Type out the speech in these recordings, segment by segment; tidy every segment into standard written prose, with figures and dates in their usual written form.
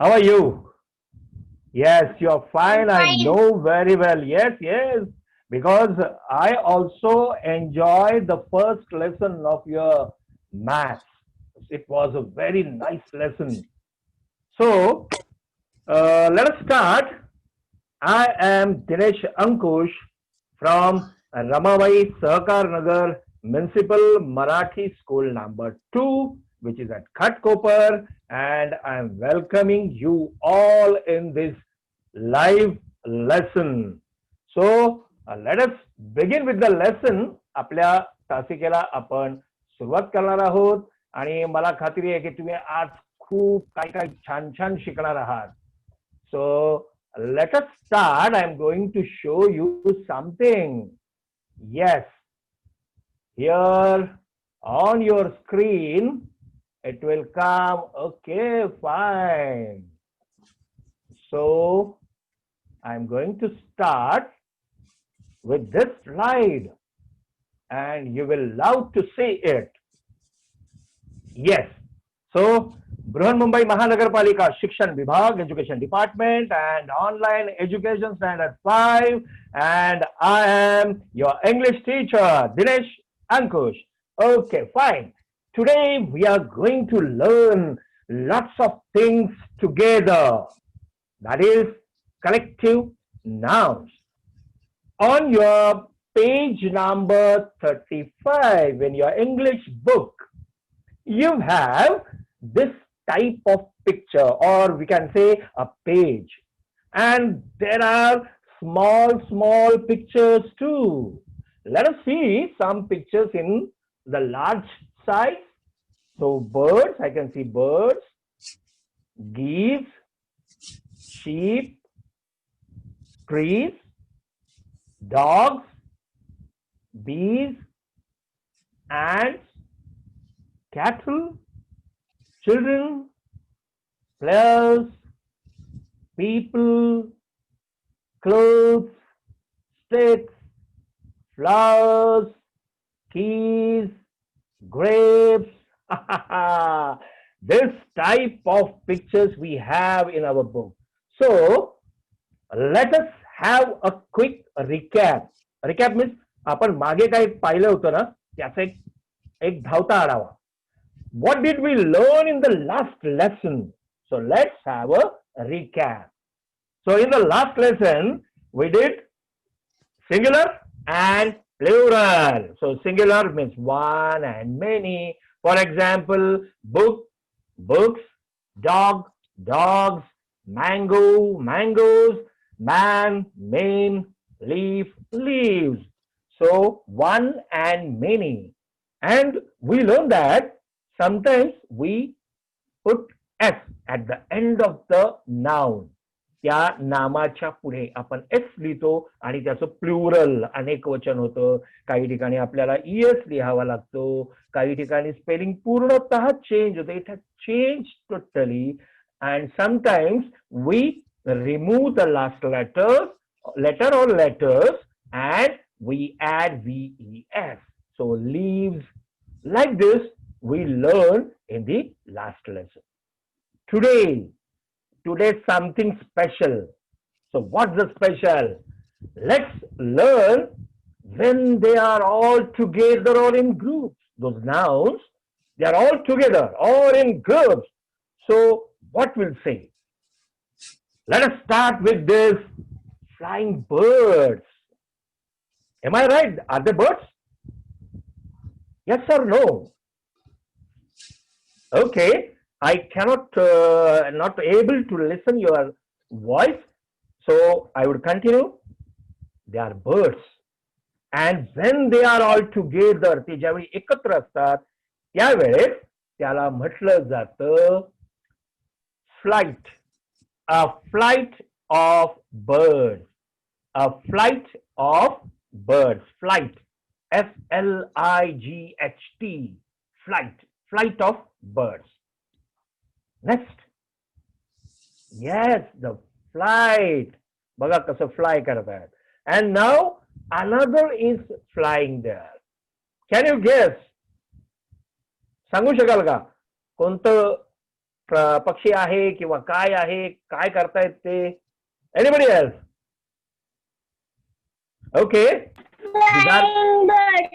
How are you? Yes, you're I'm fine. I fine. know very well. Yes, yes. Because I also enjoyed the first lesson of your maths. It was a very nice lesson. So, let us start. I am Dinesh Ankush from Ramabai Sahakar Nagar Municipal Marathi School number 2, which is at Khatkopar, and I am welcoming you all in this live lesson. So, let us begin with the lesson. आपल्या तासिकेला आपण सुरुवात करणार आहोत आणि मला खात्री आहे की तुम्ही आज खूप काही काही छान छान शिकणार आहात. So let us start. I'm going to show you something. Yes, here on your screen, it will come. Okay, fine. So I'm going to start with this slide and you will love to see it. Yes. So Brihan Mumbai Mahanagarpalika Shikshan Vibhag Education Department and Online Education Standard 5, and I am your English teacher Dinesh Ankush. Okay, fine. Today we are going to learn lots of things together. That is collective nouns. On your page number 35 in your English book, you have this type of picture, or we can say a page, and there are small pictures too. Let us see some pictures in the large size. So birds, I can see birds, geese, sheep, trees, dogs, bees, ants, cattle, children, players, people, clothes, sticks, flowers, keys, grapes. This type of pictures we have in our book. So let us have a quick recap. Recap means आपण मागे काय पाहिलं होतं ना त्याचा एक धावता आढावा. What did we learn in the last lesson? So let's have a recap. So in the last lesson, we did singular and plural. So singular means one and many. For example, book, books, dog, dogs, mango, mangoes, man, main, leaf, leaves. So one and many. And we learned that sometimes we put s at the end of the noun. त्या नामाच्या पुढे आपण S लिहितो आणि त्याचं plural अनेक वचन होतं. काही ठिकाणी आपल्याला ईएस लिहावा लागतो, काही ठिकाणी स्पेलिंग पूर्णतः चेंज होतं. It has change totally. And sometimes we remove the last letter or letters and we add VES. So leaves. Like this we learn in the last lesson. Today something special. So what's the special? Let's learn when they are all together or in groups. Those nouns, they are all together or in groups. So what we'll say? Let us start with this flying birds. Am I right? Are they birds? Yes or no? Okay, I cannot, not able to listen your voice. So I would continue. They are birds. And when they are all together, ते ज्यावेळी एकत्र असतात त्यावेळेस त्याला म्हटलं जातं flight. A flight of birds. A flight of birds. Flight. FLIGHT. Flight. Flight of birds. Next. Yes, the flight. बघा कसं फ्लाय करतात. And now another is flying there. Can you guess? सांगू शकाल का कोणतं पक्षी आहे किंवा काय आहे, काय करतायत ते? Anybody else? Okay, Flying bird.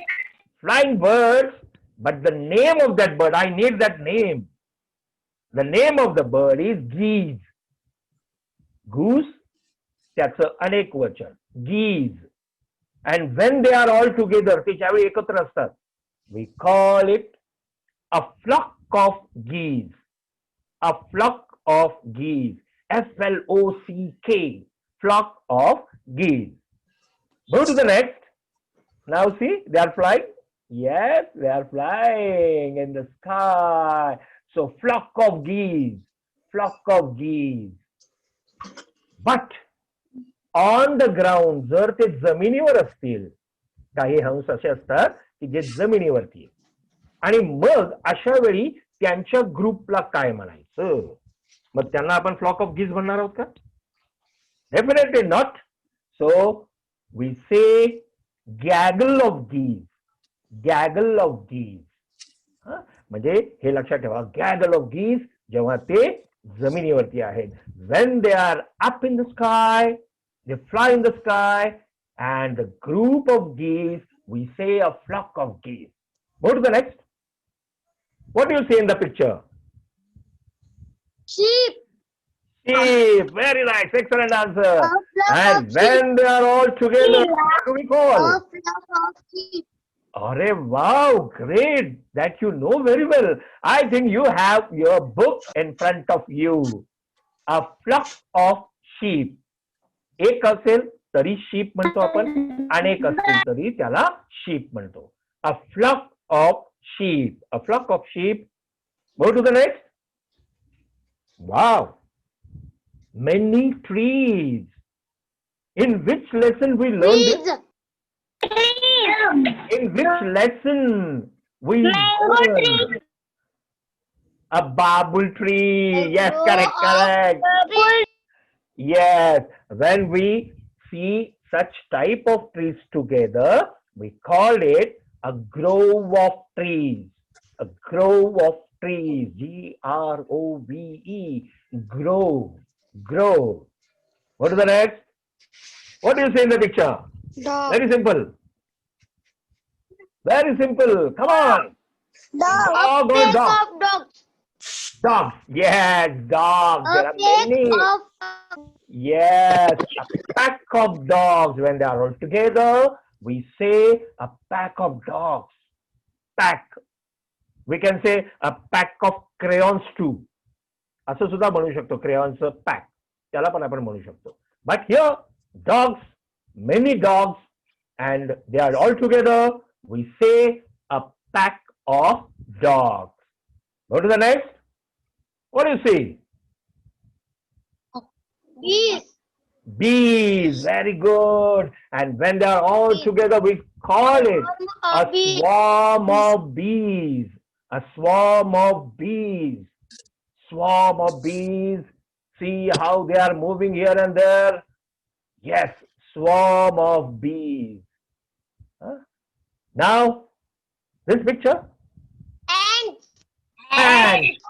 flying birds, but the name of that bird, I need that name. The name of the bird is geese. Goose, त्याचं अनेक वचन, geese. And when they are all together, ते ज्यावेळी एकत्र असतात, we call it a flock of geese. A flock of geese. Flock, flock of geese. Go to the next. Now see, they are flying. Yes, they are flying in the sky. So flock of geese, flock of geese. But on the ground, जर ते जमिनीवर असतील, काही हंस असे असतात की जे जमिनीवरती, आणि मग अशा वेळी त्यांच्या ग्रुपला काय म्हणायचं? मग त्यांना आपण फ्लॉक ऑफ गीज म्हणणार आहोत का? Definitely not. सो वी से गॅगल ऑफ गीज. गॅगल ऑफ गीज. म्हणजे हे लक्षात ठेवा, गॅगल ऑफ गीज जेव्हा ते जमिनीवरती आहेत. When they are up in the sky, they fly in the sky, and the group of geese, we say a flock of geese. Go to the next. What do you see in the picture? Sheep. Sheep. Very nice. Excellent answer. A flock And of when they are all together, what do we call? A flock of sheep. Arey, wow, great. That you know very well. I think you have your book in front of you. A flock of sheep. एक असेल तरी sheep म्हणतो आपण, अनेक असतील तरी त्याला sheep म्हणतो. A flock of sheep. A flock of sheep. Go to the next. Wow, many trees. In which lesson we learn this? In which lesson we learn? A babul tree. Yes, correct. Yes, when we see such type of trees together, we call it a grove of trees. A grove of trees. Grove. Grove. Grove. What is the next? What do you see in the picture? Dog. Very simple. Very simple. Come on. Dog. Dog or dog? Dogs. Dogs. Yes, dogs. There A are many. pack of Yes, a pack of dogs. When they are all together, we say a pack of dogs. Pack. We can say a pack of crayons too. असं सुद्धा म्हणू शकतो, crayons pack. त्याला पण आपण म्हणू शकतो. But here, dogs, many dogs, and they are all together. We say a pack of dogs. Go to the next. What do you see? bees. Bees. Very good. And when they are all together, we call it a Bees. swarm of bees. A swarm of bees. Swarm of bees. See how they are moving here and there. Yes, swarm of bees. Huh? Now, this picture. Ants. Ants.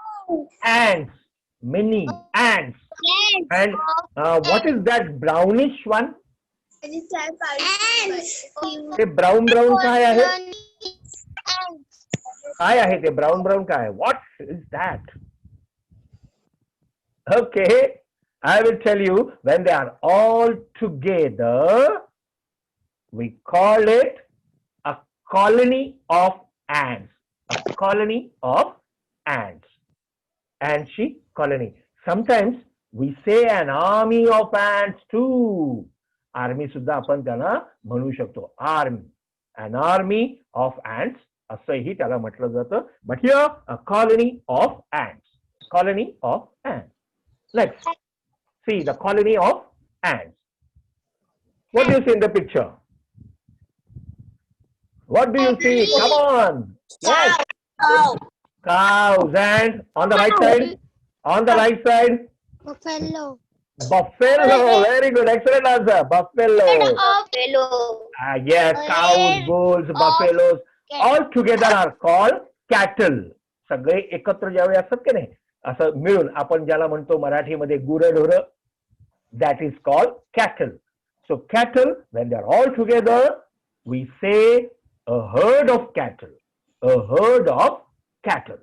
Ants. Many ants. And what is that brownish one? Ants. ते brown काय आहे? Ants. काय आहे ते brown काय आहे? What is that? Okay, I will tell you. When they are all together, we call it a colony of ants. A colony of ants. Ant colony. Sometimes we say an army of ants too. Army सुद्धा आपण त्याला म्हणू शकतो. Army. An army of ants असंही त्याला म्हटलं जातं. But here a colony of ants. Colony of ants. Next, see the colony of ants. What do you see in the picture? What do you see? Come on. Yes. Cows. And on the right side? On the right side? Buffalo. Buffalo. Very good. Excellent answer. Buffalo. Buffalo. Yes, cows, bulls, buffaloes. All together are called cattle. सगळे एकत्र ज्यावेळी असतात की नाही असं मिळून आपण ज्याला म्हणतो मराठीमध्ये गुरढोर, that is called cattle. So cattle, when they are all together, we say a herd of cattle. A herd of cattle.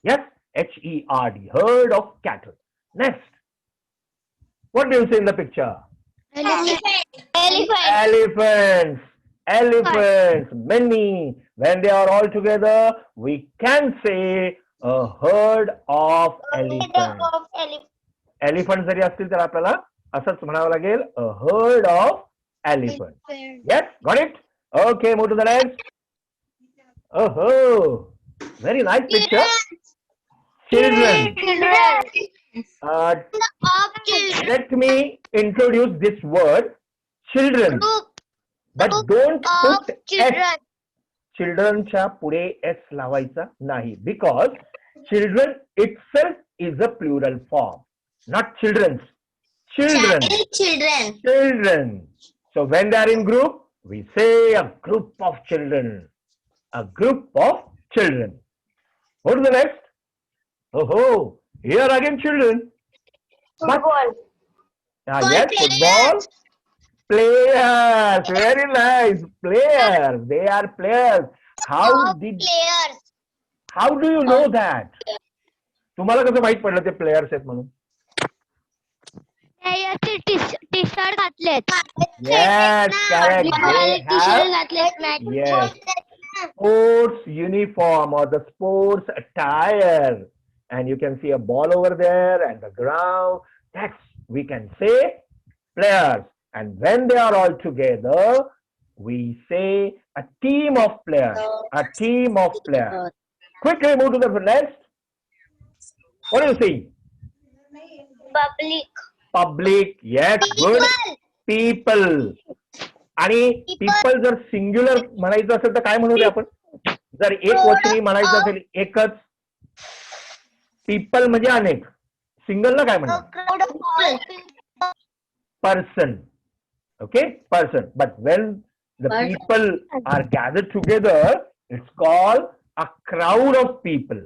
Yes, H-E-R-D, herd of cattle. Next, what do you see in the picture? Elephant. Elephants. Elephants. Many. When they are all together, we can say a herd of elephants. Elephant जरी असतील तर आपल्याला असंच म्हणावं लागेल, a herd of elephants. Yes, got it? Okay, move to the next. Oh, very nice picture. Children. Uh, let me introduce this word, children. But don't put S. Childrenच्या पुढे S लावायचा नाही, because children itself is a plural form, not children's. Children. Children. So when they are in group, we say a group of children. A group of children. Go to the next. Oh, here again children. Football. Yes, football. Players. Very nice. Players. They are players. Players. How do you know that? तुम्हाला कसं माहित पडलं ते players आहेत म्हणून? T shirt घातलेत. Yes, correct. They have yes, sports uniform or the sports attire, and you can see a ball over there and the ground. That's, we can say, players. And when they are all together, we say a team of players. A team of players. Quickly move to the next. What do you see? Public. Public. Yes, good. People. आणि people जर singular म्हणायचं असेल तर काय म्हणू रे आपण? जर एक वचनी म्हणायचं असेल एकच. people म्हणजे अनेक. सिंगल ला काय म्हणणार? Person. Okay, person. But when the people are gathered together, it's called a crowd of people.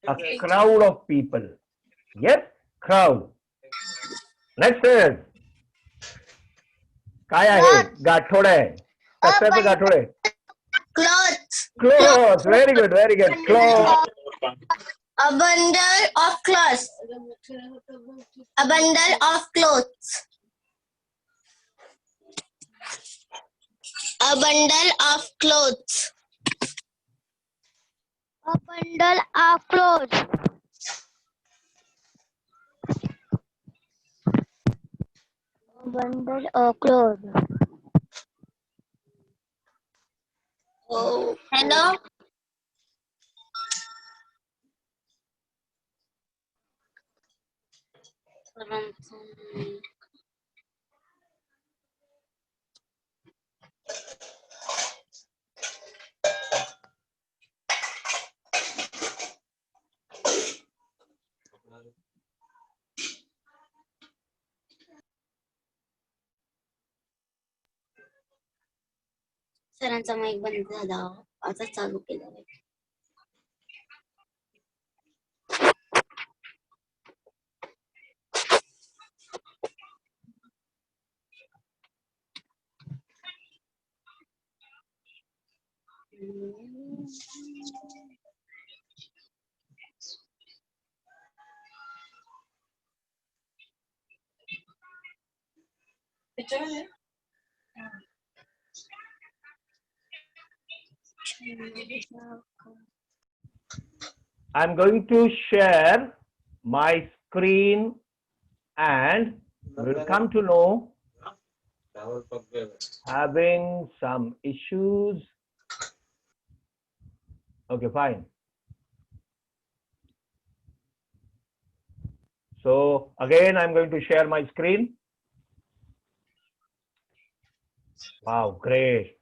A crowd of people. Yes, crowd. Next is काय आहे? गाठोड आहे. कशाचं गाठोड आहे? Clothes. Clothes. Very good, very good. Clothes. A bundle of clothes. A bundle of clothes. A bundle of clothes. A bundle of clothes. A bundle of clothes. Oh, hello. सरांचा mike बंद झाला, आता चालू केला. I'm going to share my screen and we'll come to know having some issues. Okay, fine. So again, I'm going to share my screen. Wow, great.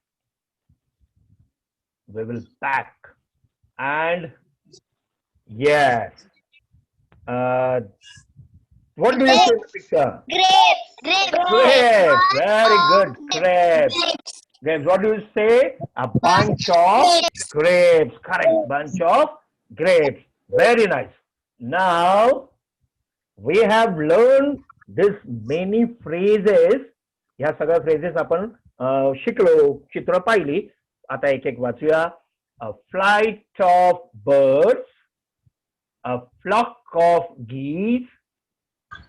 We will back and yes. What do you see in the picture? Grapes. Grapes. Very good. Grapes. Grapes. What do you say? A bunch of grapes. Correct. Bunch of grapes. Very nice. Now we have learned this many phrases. ह्या सगळ्या phrases आपण शिकलो, चित्र पाहिली. आता एक एक वाचूया. A flight of birds, a flock of geese,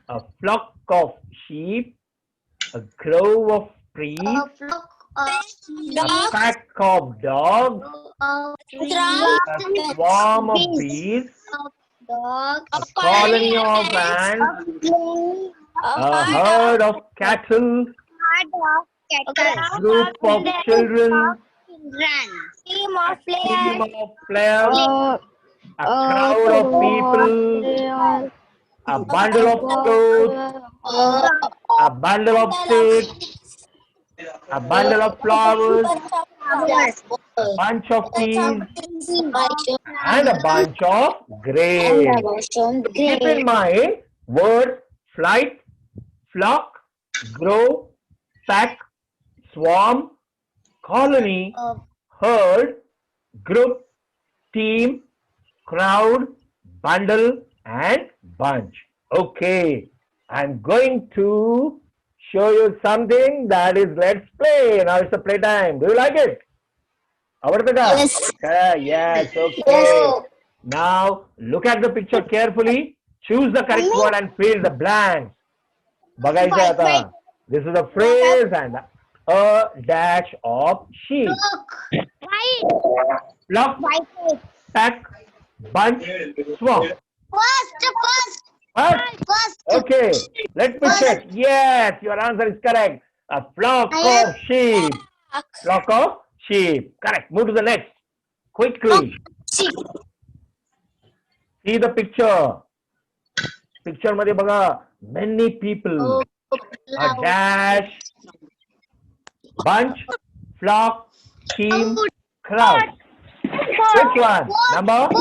a flock of sheep, a grove of trees, A flock of a pack of dogs, a swarm of bees, dogs, a colony of ants, a herd of cattle, a group of children, team of team of players, a crowd of people, a bundle of clothes, a bundle of sticks, a bundle of flowers, a bunch of peas, and a bunch of grapes. Keep in mind words flight, flock, grove, pack, swarm, colony, herd, group, team, crowd, bundle, and bunch. Okay, I'm going to show you something that is let's play. Now it's a play time. Do you like it? आवडतं का? Yes. Yes, okay. Now look at the picture carefully. Choose the correct word and fill the blanks. बघायचं आता. This is a phrase and a dash of sheep. Flock, pack, bunch, swarm. First? Okay, let me check. Yes, your answer is correct. A flock of sheep. Flock of sheep. Correct. Move to the next. Quickly. See the picture. Picture मध्ये बघा. Many people. A dash. Bunch. Flock. Team. Crowd. Which one? Number 4?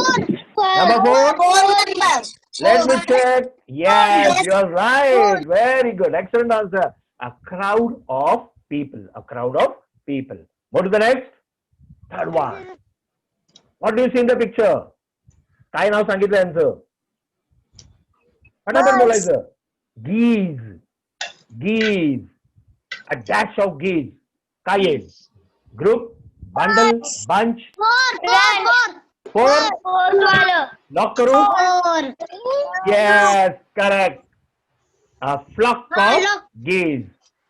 Let me check. Yes, you are right. Very good. Excellent answer. A crowd of people. A crowd of people. Go to the next. Third one. What do you see in the picture? काय नाव सांगितलं यांचं? फटाफट बोलायचं. Geese. Geese. A dash of geese. काय येईल? Group, bundle, bunch. 4. Lock करू? Yes, correct. A flock of geese.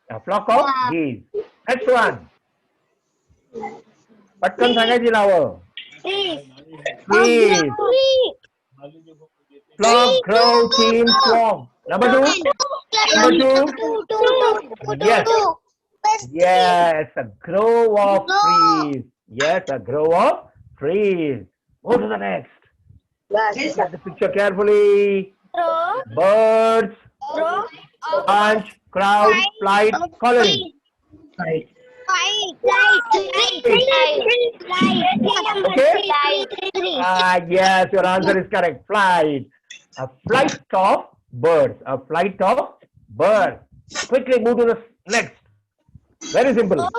A flock of geese. Next one. पटकन सांगायची नावं. Geese. Flock, crow, team, swarm. Number 2. Yes. Yes, a grove of trees. Yes, a grove of trees. Go to the next. Look at the picture carefully. Birds, bunch, crowd, flight, colony. Yes, your answer is correct. Flight. A flight of birds. A flight of birds. Quickly move to the next. Very simple.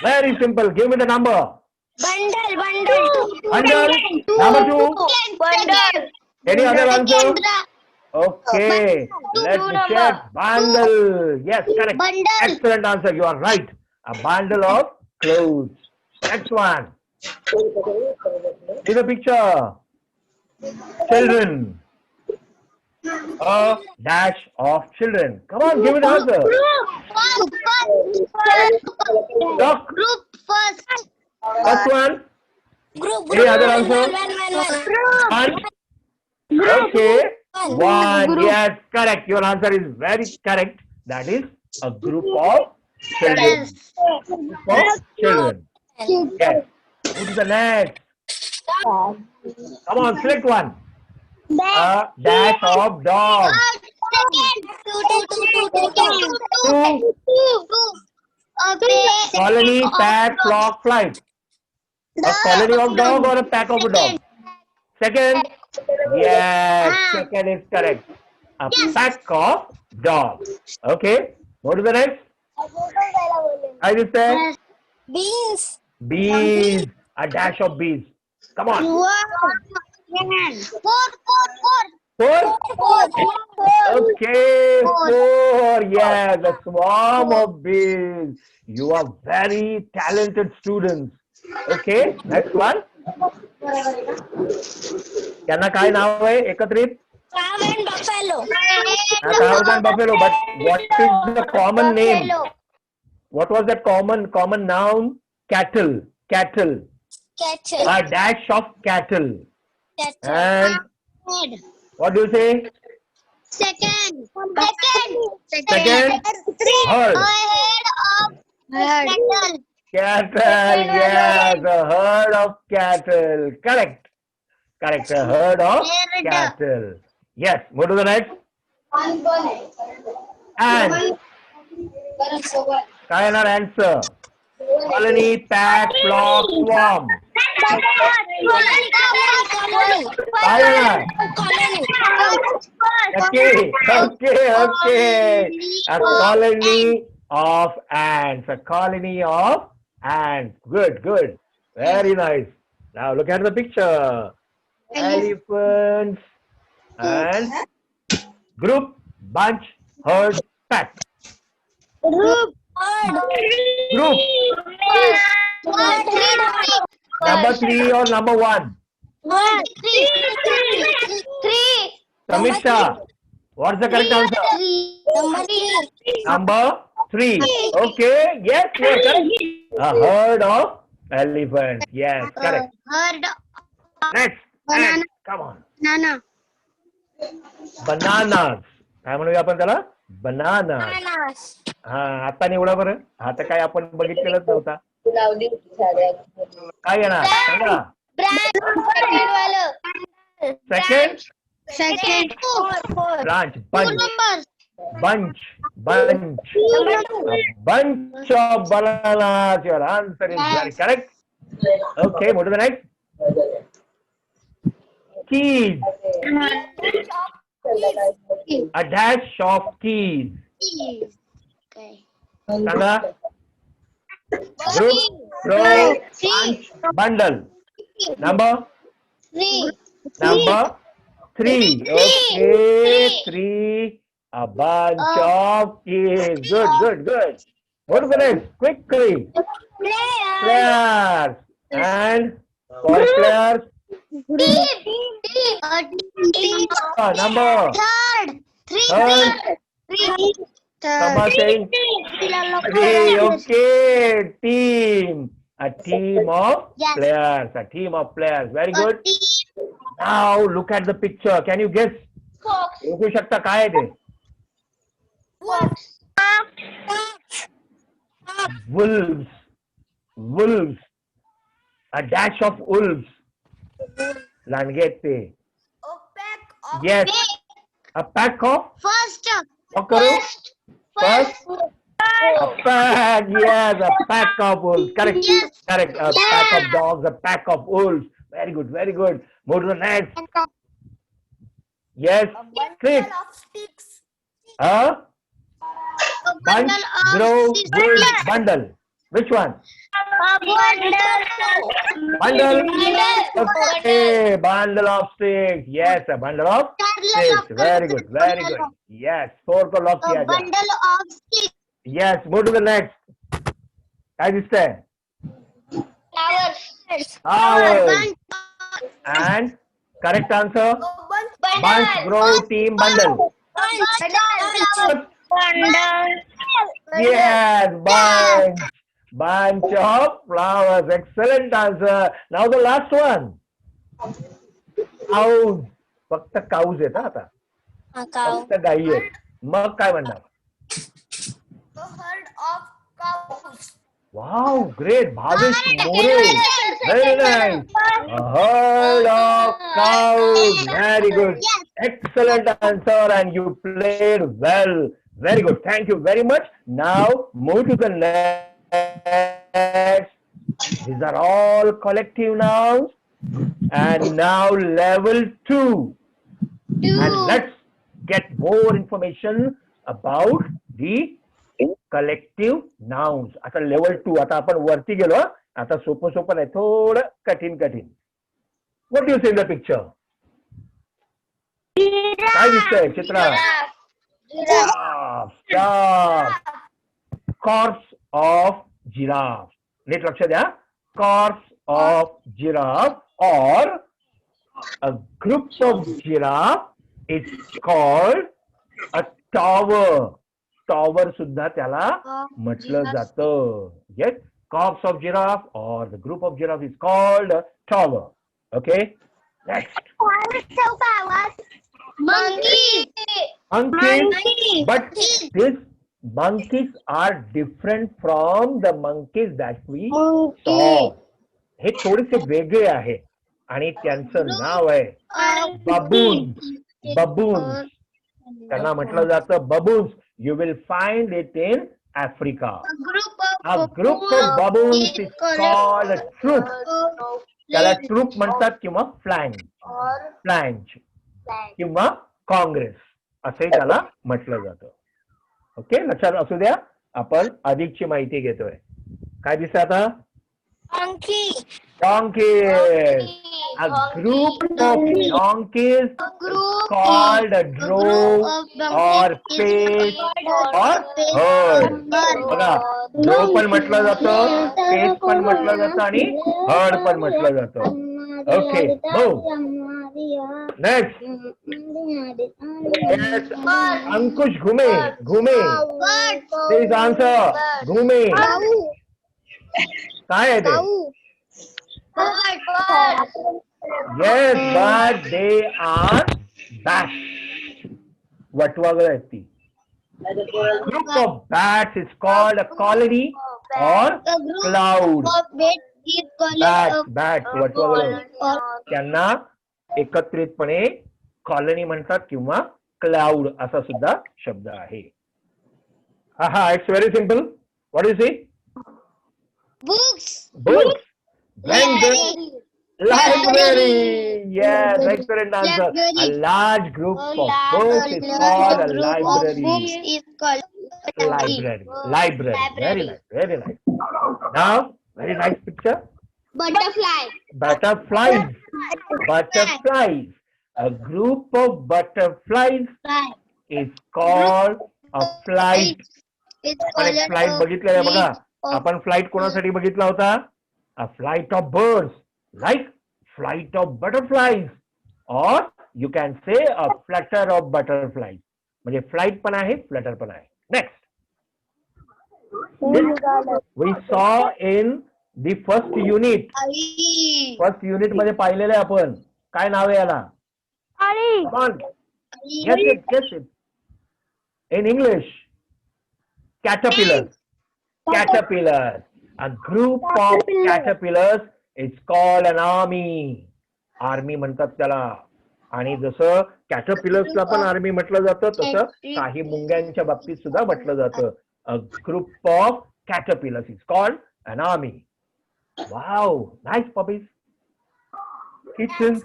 Very simple. Give me the number. Bundle. Number 2. Any other answer? Okay. Let me check. Bundle. Yes, correct. Excellent answer. You are right. A bundle of clothes. Next one. See the picture. Children. A dash of children. Come on, give me the answer. Duck. First one. Any other answer? One. Okay. One. Yes, correct. Your answer is very correct. That is a group of children. Group of children. Yes. Go to the next. Come on, select one. A dash of dog. 2. Colony, pack, flock, flight. A colony of dog or a pack of a dog? Second. Yes, second is correct. A pack of dogs. Okay. Go to the next. I just say Beans. bees. A dash of bees. Come on. Four? Okay, four. Yes, a swarm of bees. You are very talented students. Okay, next one. त्यांना काय नाव आहे एकत्रित? Cow and buffalo. Cows and buffalo. But what is the common name? What was that common noun? Cattle. Cattle. Cattle. A dash of cattle. Cattle. And what do you say? Second. Second. Herd. Cattle. Cattle. Yes, a herd of cattle. Correct. Correct. A herd of cattle. Yes. Move to the next. And. Kind of answer. Colony, pack, flock, swarm. Okay. A colony of ants. A colony of ants. Good. Very nice. Now look at the picture. Elephants and group, bunch, herd, pack. Group. Number 3 or number 1? Three. Samisha, what's the correct answer? Number 3. Okay, yes, you are correct. A herd of elephants. Yes, correct. Herd. Next. Banana. Come on. Banana. Bananas. काय म्हणूया आपण त्याला? Banana. हा आता निवडा बरं. आता काय आपण बघितलेलंच नव्हता. काय येणार सांगा. Second. Branch. Bunch. A bunch of bananas. Your answer is very correct. Okay, move to the next. Keys. A dash of keys. Sanga. Group, row, bunch, bundle. Number 3. Okay, 3. A bunch of keys. Good. What is the next? Quickly. Players. And for players. Number. Third. Someone saying 3. Okay. Team. A team of players. Very good. Now look at the picture. Can you guess? ओळखू शकता काय आहे ते? Wolves. A dash of wolves. Landge आहेत ते. Yes. A pack of. First. A pack. Yes, a pack of wolves. Correct. A pack of dogs. A pack of wolves. Very good. Move to the next. Yes. Six. Bunch, grow, wool, bundle. Which one? Bundle. Okay, bundle of sticks. Yes, a bundle of sticks. Very good. Yes, 4 को lock किया जाए. Bundle of sticks. Yes, move to the next. काय दिसतंय? Flowers. And correct answer. Bunch, grow, team, bundle. Yes, bunch of flowers. Excellent answer. Now the last one. Cows. फक्त cows आहेत आता. फक्त गायी आहेत. मग काय म्हणणार? Wow, great. Bhavesh More. Very nice. A herd of cows. Very good. Excellent answer, and you played well. Very good. Thank you very much. Now move to the next. These are all collective nouns. And now level 2. And let's get more information about the collective nouns. आता level 2. आता आपण वरती गेलो. आता सोपं नाही, थोडं कठीण. What do you see in the picture? काय दिसतंय चित्रात? Corps of giraffe. नीट लक्ष द्या. कॉर्प्स ऑफ जिराफ और a group of giraffe is called a tower. Tower सुद्धा त्याला म्हटलं जातं. Yes, corpse of giraffe or the group of giraffe is called a tower. Okay, next. Monkey. Monkeys, but these monkeys are different from the monkeys that we saw. हे थोडेसे वेगळे आहे आणि त्यांचं नाव आहे बबून. बबून त्यांना म्हटलं जातं baboons. You will find it in Africa. A group of baboons is called a troop. त्याला ट्रूप म्हणतात किंवा फ्लॅंज किंवा काँग्रेस असंही त्याला म्हटलं जातं. ओके, लक्षात असू द्या. आपण अधिकची माहिती घेतोय. काय दिसतं आता? Donkeys. A group of donkeys called a drove or pace or herd. बघा, drove पण म्हटलं जातं, pace पण म्हटलं जातं आणि herd पण म्हटलं जातं. Okay, move. Next. Yes, Ankush, घुमे. Please answer. घुमे. काय आहे ते? Yes, but they are bats. वटवाघळ आहेत ती. Group of bats is called a colony or cloud. Bats, वटवाघळ. त्यांना एकत्रितपणे कॉलनी म्हणतात किंवा क्लाउड असा सुद्धा शब्द आहे. हा, it's very simple. What is it? Books. Then library. Yes, excellent answer. A large group of books is called a library. Library. Very nice. Now, very nice picture. Butterflies. A group of butterflies is called a flight. Flight बघितलेलं आहे बघा. आपण flight कोणासाठी बघितला होता? A flight of birds, like flight of butterflies, or you can say a flutter of butterflies. म्हणजे flight पण आहे, फ्लटर पण आहे. Next, we saw in the first unit. First unit मध्ये पाहिलेलं आहे आपण. काय नाव आहे याला? Come on. Guess it. In English, caterpillars. A group of caterpillars is called an army. Army म्हणतात त्याला. आणि जसं कॅटरपिलर्सला पण आर्मी म्हटलं जातं तसं काही मुंग्यांच्या बाबतीत सुद्धा म्हटलं जातं. A group of caterpillars is called an army. Wow, nice puppies. Kittens.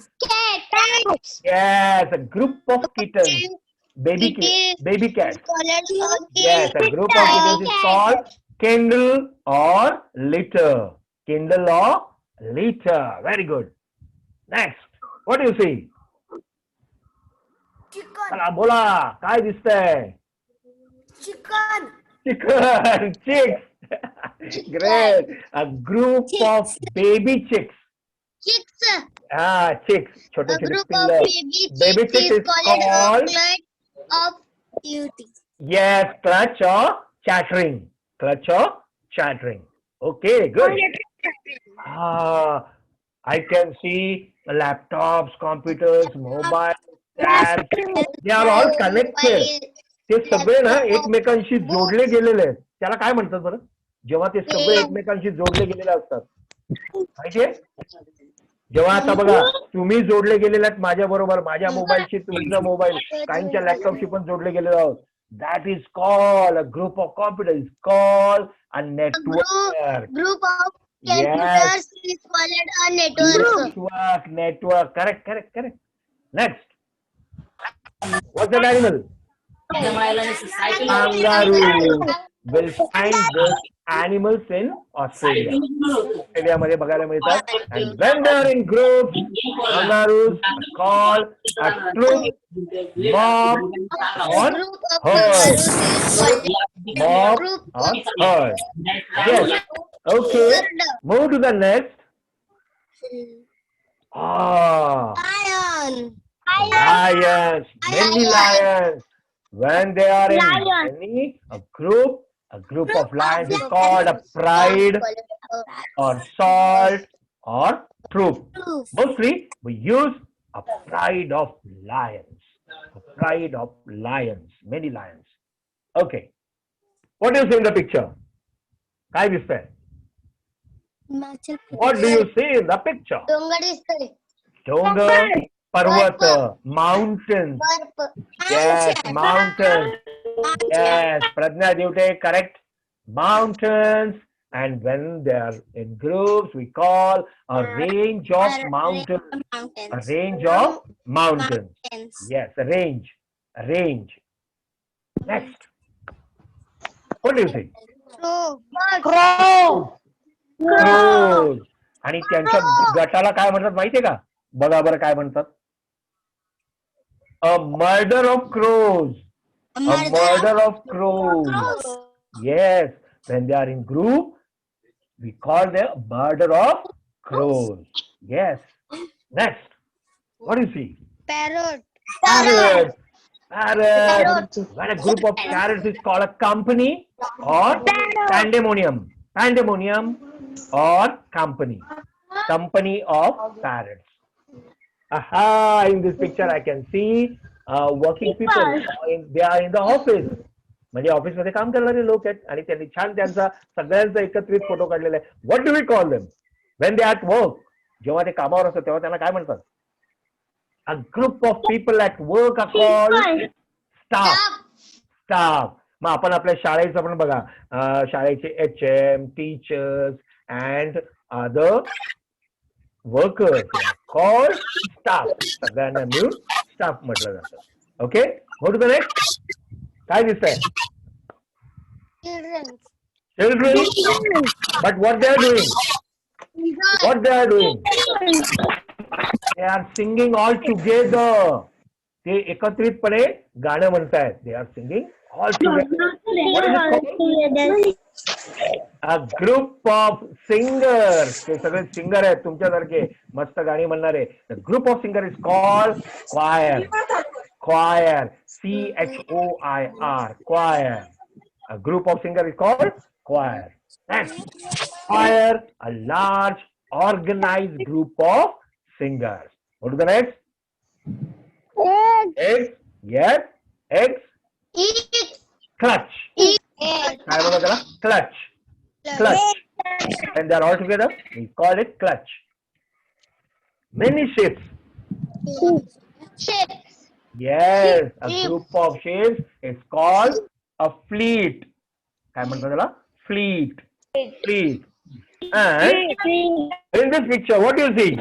Yes, a group of kittens. Baby cats. Yes, a group of kittens is called Kindle or litter. Kindle or litter. Very good. Next, what do you see? चला बोला, काय दिसतंय? Chicken. Chicks. Great. A group of baby chicks. Chicks. छोटे पिल्ले. Baby chicks is called yes, clutch or chattering. Okay, good. I can see laptops, computers, mobiles, tabs. They are all connected. ते सगळे ना एकमेकांशी जोडले गेलेले आहेत. त्याला काय म्हणतात बरं? जेव्हा ते सगळे एकमेकांशी जोडले गेलेले असतात. माहितीये? जेव्हा आता बघा तुम्ही जोडले गेलेले आहेत माझ्या बरोबर, माझ्या मोबाईलशी तुमचा मोबाईल, काहींच्या लॅपटॉपशी पण जोडले गेलेले आहोत. That is called a group of computers. Is called a network. Group of computers is called a network. Network. Correct. Next. What's that animal? Kangaroo. will find these animals in Australia. ऑस्ट्रेलियामध्ये बघायला मिळतात. And when they are in groups, kangaroos are called a troop, mob, or Group of herd. kangaroos is called Mob group or of herd. Yes. Okay. Move to the next. Ah, lion. lions. Many lions. When they are in many, a group of lions is called a pride or salt or troop. Mostly we use a pride of lions. A pride of lions. Many lions. Okay. What do you see in the picture? Kai दिसतंय? What do you see in the picture? डोंगर दिसतोय. Dongar, Parvat, mountains. Yes, mountains. Yes, Pradnya Dute, correct. Mountains. And when they are in groups, we call a range of mountains. A range of mountains. Yes, a range. A range. Next. What do you see? Crow. Crows. आणि त्यांच्या गटाला काय म्हणतात माहितीये का? बघा बरं काय म्हणतात? A murder of crows. A murder of crows. Yes, when they are in group, we call them murder of crows. Yes. Next. What do you see? Parrot. Parrot. Parrot. When a group of parrots is called a company or pandemonium. Pandemonium or company. Company of parrots. Aha, in this picture I can see working people. They are in the office. म्हणजे office मध्ये काम करणारे लोक आहेत आणि त्यांनी छान त्यांचा सगळ्यांचा एकत्रित फोटो काढलेला आहे. What do we call them when they at work? जेव्हा ते कामावर असतात तेव्हा त्यांना काय म्हणतात? A group of people at work are called staff. Staff. मग आपण आपल्या शाळेचं पण बघा, शाळेचे HM, teachers and other workers called staff. सगळ्यांना मिळून स्टाफ म्हटलं जातं. Okay, go to the next. काय दिसतंय? Children. But what they are doing? What they are doing? They are singing all together. ते एकत्रितपणे गाणं म्हणतायत. They are singing all together. What is it called? A group of singers. ते सगळे singer आहेत तुमच्यासारखे मस्त गाणी म्हणणारे. The group of singers is called choir. Choir. CHOIR. Choir. A group of singers is called choir. Next. Choir, a large organized group of singers. Go to the next. Eggs. Yes. Eggs. Clutch. काय बोलतो त्याला? Clutch. Clutch. And they are all together. We call it clutch. Many ships. Ships. Yes, a group of ships is called a fleet. काय म्हणतात त्याला? Fleet. Fleet. And in this picture, what do you see?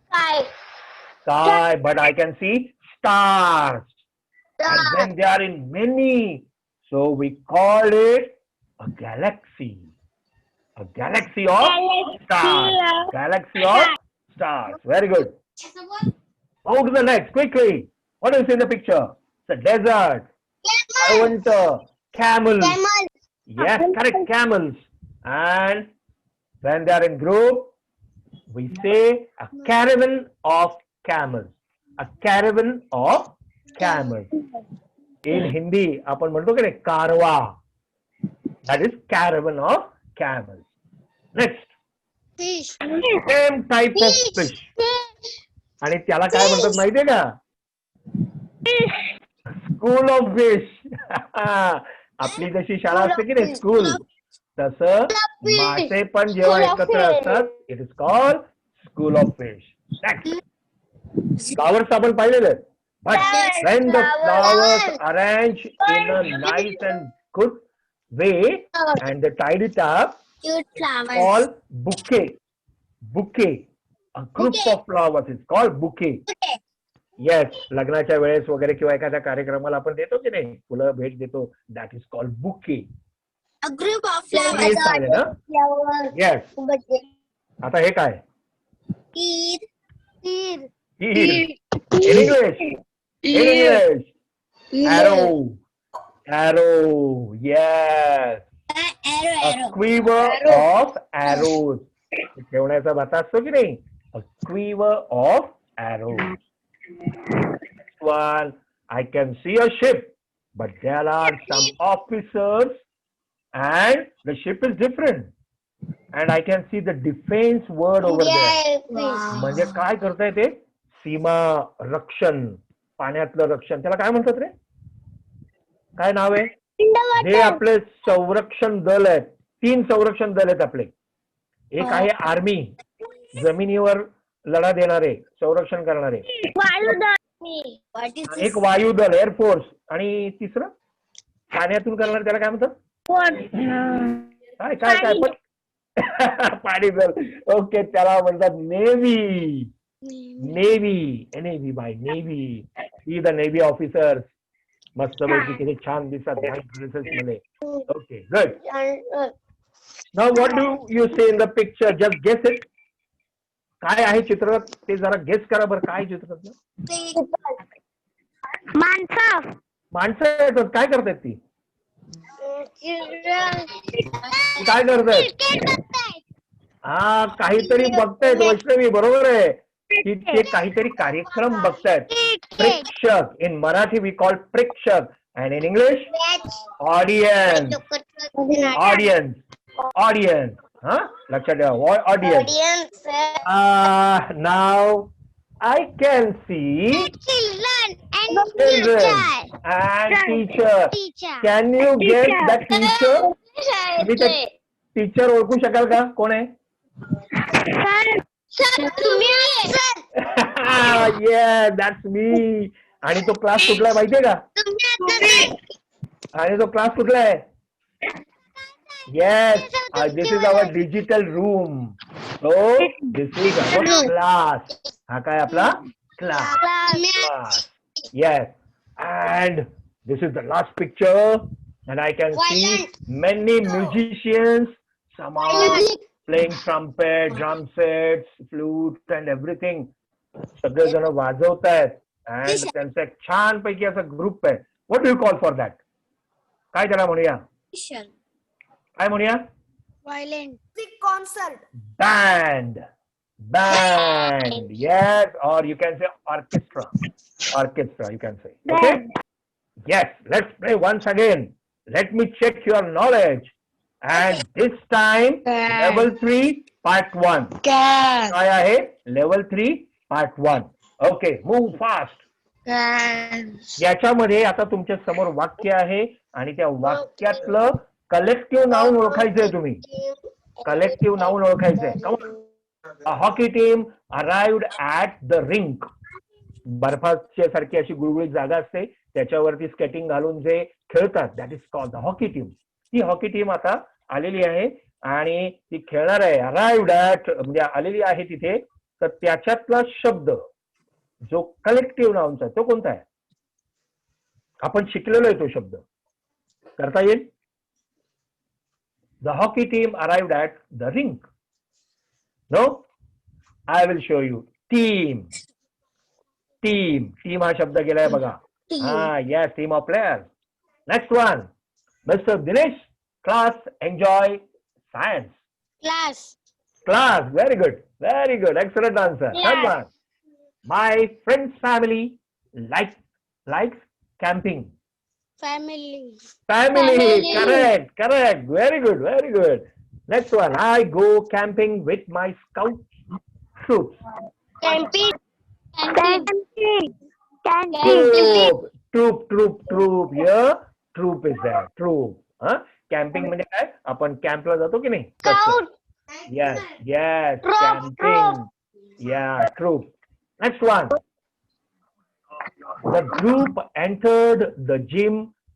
Sky. Sky, but I can see stars. And then they are in many. So we call it a galaxy. A galaxy of stars. Galaxy of stars. Very good. Go to the next, quickly. What do you see in the picture? It's a desert. Winter. Camels. Camel. Yes, correct, camels. And when they are in group, we say a caravan of camels. A caravan of camels. In Hindi, आपण म्हणतो की नाही कारवा. That is caravan of camels. Next. Fish. Same type of fish. आणि त्याला काय म्हणतात माहितीये का? School of fish. आपली जशी शाळा असते की नाही स्कूल, तसं मासे पण जेव्हा एकत्र असतात it is called school of fish. Flowers आपण पाहिलेले, but when the flowers arrange in a nice and good way and they tied it up, Cute flowers. called bouquet. Bouquet. A group of flowers is called bouquet. Yes, लग्नाच्या वेळेस वगैरे किंवा एखाद्या कार्यक्रमाला आपण देतो की नाही फुलं भेट देतो, that is called bouquet. A group of Trees झाले ना? Yes. आता हे काय? Tir. Tir. In English. In English. Arrow. Arrow. Yes. A quiver of arrows. ठेवण्याचा भाता असतो की नाही? A quiver of arrows. Next one. I can see a ship, but there are some officers and the ship is different. And I can see the defense word over there. म्हणजे काय करताय ते? सीमा रक्षण, पाण्यातलं रक्षण. त्याला काय म्हणतात रे? काय नाव आहे? हे आपले संरक्षण दल आहेत. 3 संरक्षण दल आहेत आपले. एक आहे आर्मी, जमिनीवर लढा देणारे, संरक्षण करणारे. एक वायुदल, एअरफोर्स, आणि तिसरं पाण्यातून करणारे, त्याला काय म्हणतात? काय काय काय पण पाणी दल. ओके, त्याला म्हणतात navy. Navy, navy by navy. ही द नेव्ही ऑफिसर्स. मस्त पैकी किती छान दिसतात ड्रेसेस मध्ये. Okay, good. Now what do you say in the picture? Just guess it. काय आहे चित्रात ते जरा गेस करा बरं. काय चित्रात? माणसं. माणसं येतात. काय करतायत ती? काय करतायत? हा, काहीतरी बघतायत वैष्णवी. बरोबर आहे. ते काहीतरी कार्यक्रम बघतायत. प्रेक्षक. इन मराठी वी कॉल प्रेक्षक and in English audience. Audience. Audience. Huh? लक्षात ठेवा. Audience. Now I can see children and teacher. Can you guess that teacher? तुम्ही ते टीचर ओळखू शकाल का? कोण आहे? Yeah, that's me. आणि तो क्लास कुठला आहे माहितीये का? आणि तो क्लास कुठला आहे? Yes, this is our digital room. So this is our class. हा काय आपला class. Yes, and this is the last picture, and I can see many musicians. Some are playing trumpet, drum sets, flute, and everything. सगळे जण वाजवतायत. And त्यांचा एक छान पैकी असा ग्रुप आहे. What do you call for that? काय त्याला म्हणूया? काय म्हणूया? Violent concert. Band. Band. Yes, or you can say orchestra. Orchestra, you can say. Okay? Yes, let's play once again. Let me check your knowledge. And this time, level 3, part 1. काय आहे? Level 3, part 1. Okay, move fast. याच्यामध्ये आता तुमच्या समोर वाक्य आहे आणि त्या वाक्यातलं कलेक्टिव्ह नाउन ओळखायचंय. तुम्ही कलेक्टिव्ह नाउन ओळखायचंय. Hockey team arrived at the rink. बर्फाच्या सारखी अशी गुळगुळीत जागा असते, त्याच्यावरती स्केटिंग घालून जे खेळतात, that is called the hockey team. ती हॉकी टीम आता आलेली आहे आणि ती खेळणार आहे. अराइव्ड ऍट म्हणजे आलेली आहे तिथे. तर त्याच्यातला शब्द जो कलेक्टिव्ह नाउनचा तो कोणता आहे? आपण शिकलेलो आहे तो शब्द. करता येईल? The hockey team arrived at the rink. No, I will show you. Team. Team. Team हा शब्द गेलाय बघा. हा, yes, team of players. Next one, mister Dinesh. Class enjoy science. Class. Very good. Very good. Excellent answer. Third one. My friend's family likes camping. Family. Correct. Very good. Next one. I go camping with my scout troops. Camping. Troop. Here, troop is there. Troop. Camping म्हणजे काय? आपण कॅम्पला जातो की नाही? Scout. Yes. Troop. Camping. Yeah, troop. Next one. The group entered the gym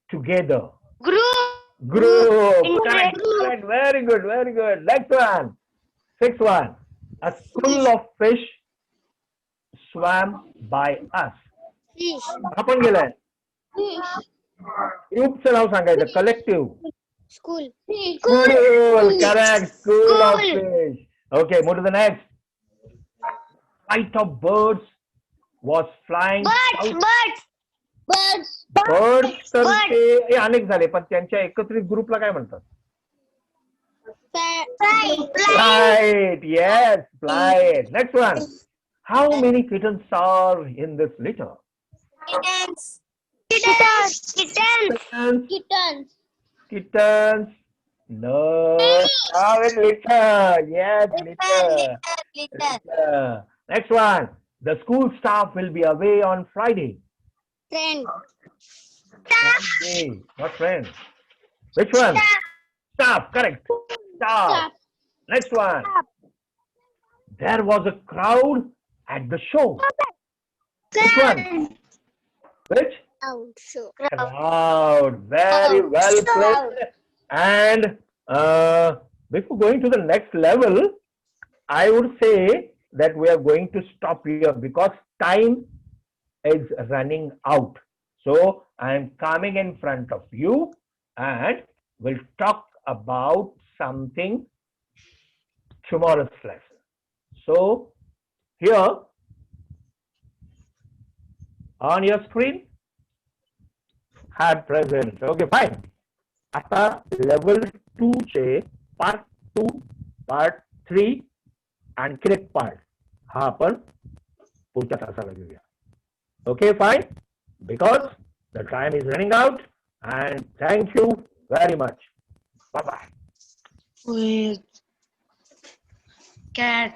together. Group. Correct. Very good. Next one. Sixth one. A school of fish swam by us. Fish. आपण गेलाय. ग्रुपचं नाव सांगायचं. Collective. School. School, correct. School of School. fish. Okay, move to the next. Flight of birds was flying south. Birds. Birds तर Bird. ते हे अनेक झाले पण त्यांच्या एकत्रित ग्रुपला काय म्हणतात? Flight. Yes, flight. Next one. How many kittens are in this litter? Kittens. Kittens. Kittens. No. Oh, it's litter. Yes, litter. Litter. Next one. The school staff will be away on Friday. Friend. Friday, not friend. Which one? Staff. Correct. Staff. Next one. There was a crowd at the show. Which one? Which? Crowd. Very well played. And before going to the next level, I would say that we are going to stop here because time is running out. So I am coming in front of you and we'll talk about something tomorrow's lesson. So here on your screen, had present. Okay, fine. आता level 2 चे part 2, part 3 आणखी एक part हा आपण पुढच्या तासाला घेऊया. Okay, fine. Because the time is running out and thank you very much. Bye bye. With cat.